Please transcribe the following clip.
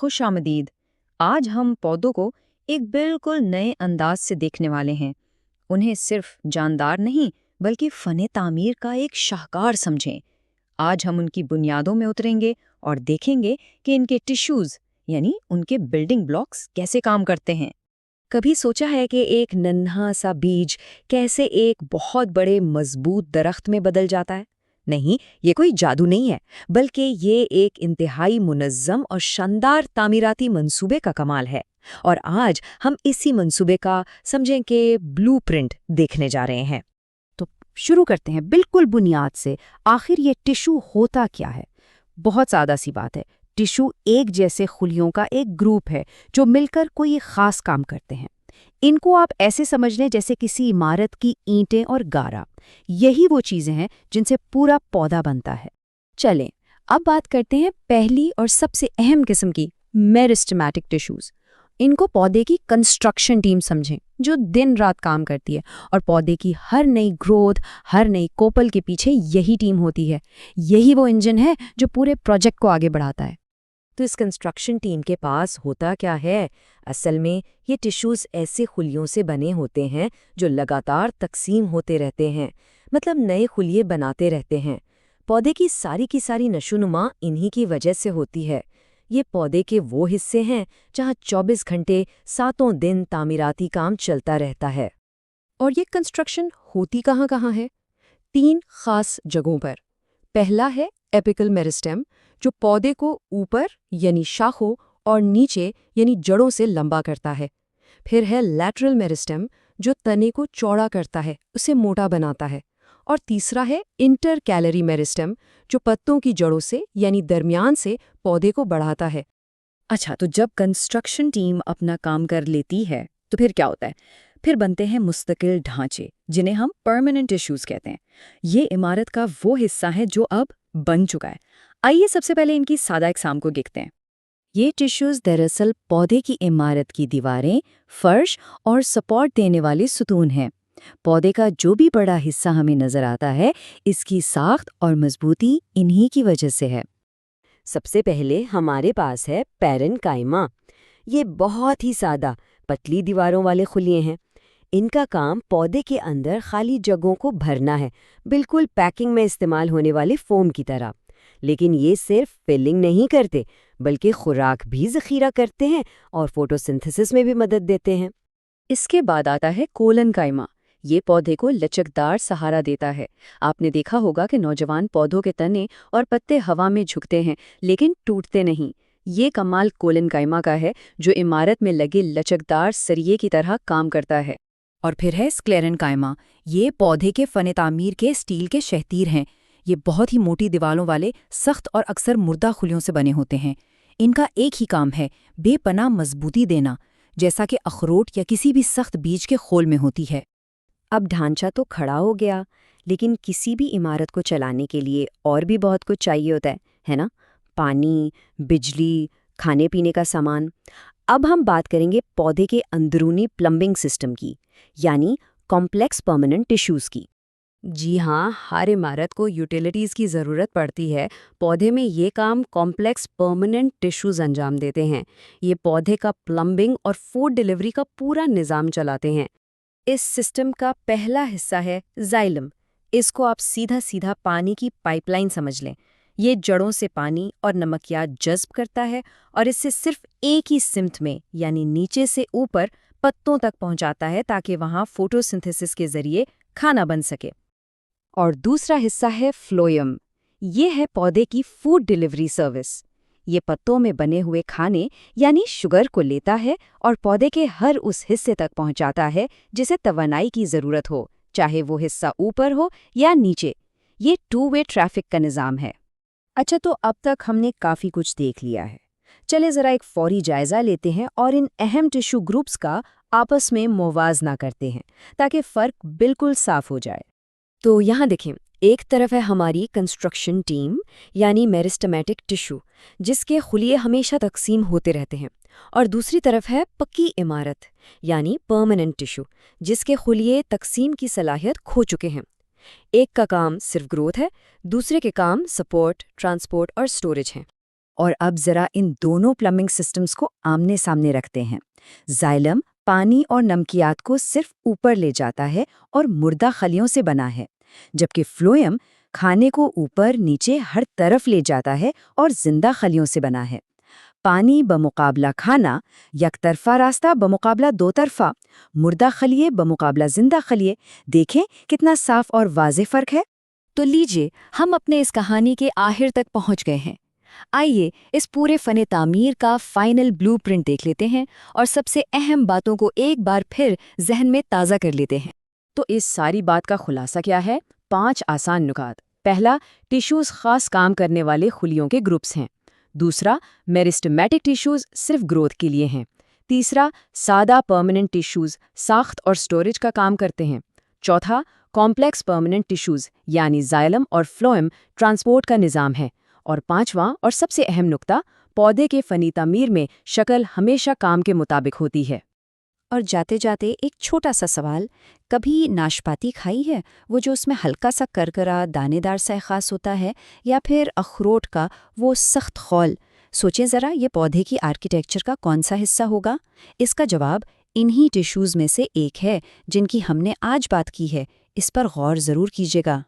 खुशामदीद। आज हम पौधों को एक बिल्कुल नए अंदाज से देखने वाले हैं। उन्हें सिर्फ जानदार नहीं बल्कि फने तामीर का एक शाहकार समझें। आज हम उनकी बुनियादों में उतरेंगे और देखेंगे कि इनके टिश्यूज यानी उनके बिल्डिंग ब्लॉक्स कैसे काम करते हैं। कभी सोचा है कि एक नन्हा सा बीज कैसे एक बहुत बड़े मजबूत दरख्त में बदल जाता है? नहीं, ये कोई जादू नहीं है, बल्कि ये एक इंतहाई मुनज़्ज़म और शानदार तामीराती मंसूबे का कमाल है। और आज हम इसी मंसूबे का समझें कि ब्लूप्रिंट देखने जा रहे हैं। तो शुरू करते हैं बिल्कुल बुनियाद से। आखिर ये टिश्यू होता क्या है? बहुत सादा सी बात है। टिश्यू एक जैसे खुलियों का एक ग्रुप है जो मिलकर कोई खास काम करते हैं। इनको आप ऐसे समझ लें जैसे किसी इमारत की ईंटें और गारा। यही वो चीजें हैं जिनसे पूरा पौधा बनता है। चलें, अब बात करते हैं पहली और सबसे अहम किस्म की, मेरिस्टेमेटिक टिश्यूज। इनको पौधे की कंस्ट्रक्शन टीम समझें, जो दिन रात काम करती है, और पौधे की हर नई ग्रोथ, हर नई कोपल के पीछे यही टीम होती है। यही वो इंजन है जो पूरे प्रोजेक्ट को आगे बढ़ाता है। तो इस कंस्ट्रक्शन टीम के पास होता क्या है? असल में ये टिश्यूज ऐसे खुलियों से बने होते हैं जो लगातार तकसीम होते रहते हैं, मतलब नए खुलिये बनाते रहते हैं। पौधे की सारी नशोनुमा इन्हीं की वजह से होती है। ये पौधे के वो हिस्से हैं जहाँ 24 घंटे सातों दिन तामीराती काम चलता रहता है। और ये कंस्ट्रक्शन होती कहाँ है? 3 खास जगहों पर। पहला है एपिकल मेरिस्टेम, जो पौधे को ऊपर यानी शाखों और नीचे यानी जड़ों से लंबा करता है। फिर है लैटरल मेरिस्टेम, जो तने को चौड़ा करता है, उसे मोटा बनाता है। और तीसरा है इंटरकैलरी मेरिस्टेम, जो पत्तों की जड़ों से यानी दरमियान से पौधे को बढ़ाता है। अच्छा, तो जब कंस्ट्रक्शन टीम अपना काम कर लेती है तो फिर क्या होता है? फिर बनते हैं मुस्तकिल ढांचे, जिन्हें हम परमानेंट टिश्यूज कहते हैं। ये इमारत का वो हिस्सा है जो अब बन चुका है। आइए सबसे पहले इनकी सादा इकसाम को देखते हैं। ये टिश्यूज दरअसल पौधे की इमारत की दीवारें, फर्श और सपोर्ट देने वाले सुतून हैं। पौधे का जो भी बड़ा हिस्सा हमें नजर आता है, इसकी साख्त और मजबूती इन्हीं की वजह से है। सबसे पहले हमारे पास है पैरेन्काइमा। ये बहुत ही सादा, पतली दीवारों वाले खुलिये हैं। इनका काम पौधे के अंदर खाली जगहों को भरना है, बिल्कुल पैकिंग में इस्तेमाल होने वाले फोम की तरह। लेकिन ये सिर्फ फिलिंग नहीं करते, बल्कि खुराक भी ज़ख़ीरा करते हैं और फोटोसिंथेसिस में भी मदद देते हैं। इसके बाद आता है कोलनकाइमा। ये पौधे को लचकदार सहारा देता है। आपने देखा होगा कि नौजवान पौधों के तने और पत्ते हवा में झुकते हैं, लेकिन टूटते नहीं। ये कमाल कोलनकाइमा का है, जो इमारत में लगे लचकदार सरिये की तरह काम करता है। और फिर है स्क्लेरेनकाइमा। ये पौधे के फने तामीर के स्टील के शहतीर हैं। ये बहुत ही मोटी दीवालों वाले, सख्त और अक्सर मुर्दा खुलियों से बने होते हैं। इनका एक ही काम है, बेपनाह मजबूती देना, जैसा कि अखरोट या किसी भी सख्त बीज के खोल में होती है। अब ढांचा तो खड़ा हो गया, लेकिन किसी भी इमारत को चलाने के लिए और भी बहुत कुछ चाहिए होता है ना? पानी, बिजली, खाने पीने का सामान। अब हम बात करेंगे पौधे के अंदरूनी प्लम्बिंग सिस्टम की, यानी कॉम्प्लेक्स परमानेंट टिश्यूज की। जी हाँ, हर इमारत को यूटिलिटीज़ की ज़रूरत पड़ती है। पौधे में ये काम कॉम्प्लेक्स परमानेंट टिश्यूज अंजाम देते हैं। ये पौधे का प्लम्बिंग और फूड डिलीवरी का पूरा निज़ाम चलाते हैं। इस सिस्टम का पहला हिस्सा है जाइलम। इसको आप सीधा सीधा पानी की पाइपलाइन समझ लें। ये जड़ों से पानी और नमकियात जज्ब करता है और इससे सिर्फ एक ही सिमत में, यानी नीचे से ऊपर, पत्तों तक पहुंचाता है, ताकि वहां फोटोसिंथेसिस के जरिए खाना बन सके। और दूसरा हिस्सा है फ्लोएम। ये है पौधे की फूड डिलीवरी सर्विस। ये पत्तों में बने हुए खाने यानी शुगर को लेता है और पौधे के हर उस हिस्से तक पहुंचाता है जिसे तवानाई की ज़रूरत हो, चाहे वो हिस्सा ऊपर हो या नीचे। ये 2 वे ट्रैफिक का निज़ाम है। अच्छा, तो अब तक हमने काफ़ी कुछ देख लिया है। चले ज़रा एक फौरी जायज़ा लेते हैं और इन अहम टिश्यू ग्रुप्स का आपस में मुवाजना करते हैं, ताकि फ़र्क बिल्कुल साफ हो जाए। तो यहाँ देखें, एक तरफ है हमारी कंस्ट्रक्शन टीम, यानी मेरिस्टेमेटिक टिश्यू, जिसके खुलिये हमेशा तकसीम होते रहते हैं। और दूसरी तरफ है पक्की इमारत, यानी परमानेंट टिश्यू, जिसके खुलिये तकसीम की सलाहियत खो चुके हैं। एक का काम सिर्फ ग्रोथ है, दूसरे के काम सपोर्ट, ट्रांसपोर्ट और स्टोरेज हैं। और अब जरा इन दोनों प्लम्बिंग सिस्टम्स को आमने सामने रखते हैं। जाइलम पानी और नमकियात को सिर्फ ऊपर ले जाता है और मुर्दा खलियों से बना है, जबकि फ्लोएम खाने को ऊपर नीचे हर तरफ ले जाता है और जिंदा खलियों से बना है। पानी बमुकाबला खाना, यकतरफा रास्ता बमुकाबला दो तरफा, मुर्दा खलिए बमुकाबला जिंदा खलिए। देखें कितना साफ और वाज़ेह फर्क है। तो लीजिए, हम अपने इस कहानी के आखिर तक पहुंच गए हैं। आइए इस पूरे फन तामीर का फाइनल ब्लूप्रिंट देख लेते हैं और सबसे अहम बातों को एक बार फिर जहन में ताज़ा कर लेते हैं। तो इस सारी बात का खुलासा क्या है? 5 आसान नुकात। पहला, टिश्यूज़ खास काम करने वाले खुलियों के ग्रुप्स हैं। दूसरा, मेरिस्टेमेटिक टिश्यूज़ सिर्फ ग्रोथ के लिए हैं। तीसरा, सादा परमानेंट टिश्यूज़ साख्त और स्टोरेज का काम करते हैं। चौथा, कॉम्प्लेक्स परमानेंट टिश्यूज़ यानी जाइलम और फ्लोएम ट्रांसपोर्ट का निज़ाम है। और पांचवां और सबसे अहम नुक्ता, पौधे के फनी तामीर में शक्ल हमेशा काम के मुताबिक होती है। और जाते जाते एक छोटा सा सवाल, कभी नाशपाती खाई है? वो जो उसमें हल्का सा करकरा दानेदार सा खास होता है, या फिर अखरोट का वो सख्त खौल? सोचें ज़रा, ये पौधे की आर्किटेक्चर का कौन सा हिस्सा होगा? इसका जवाब इन्हीं टिश्यूज़ में से एक है जिनकी हमने आज बात की है। इस पर गौर ज़रूर कीजिएगा।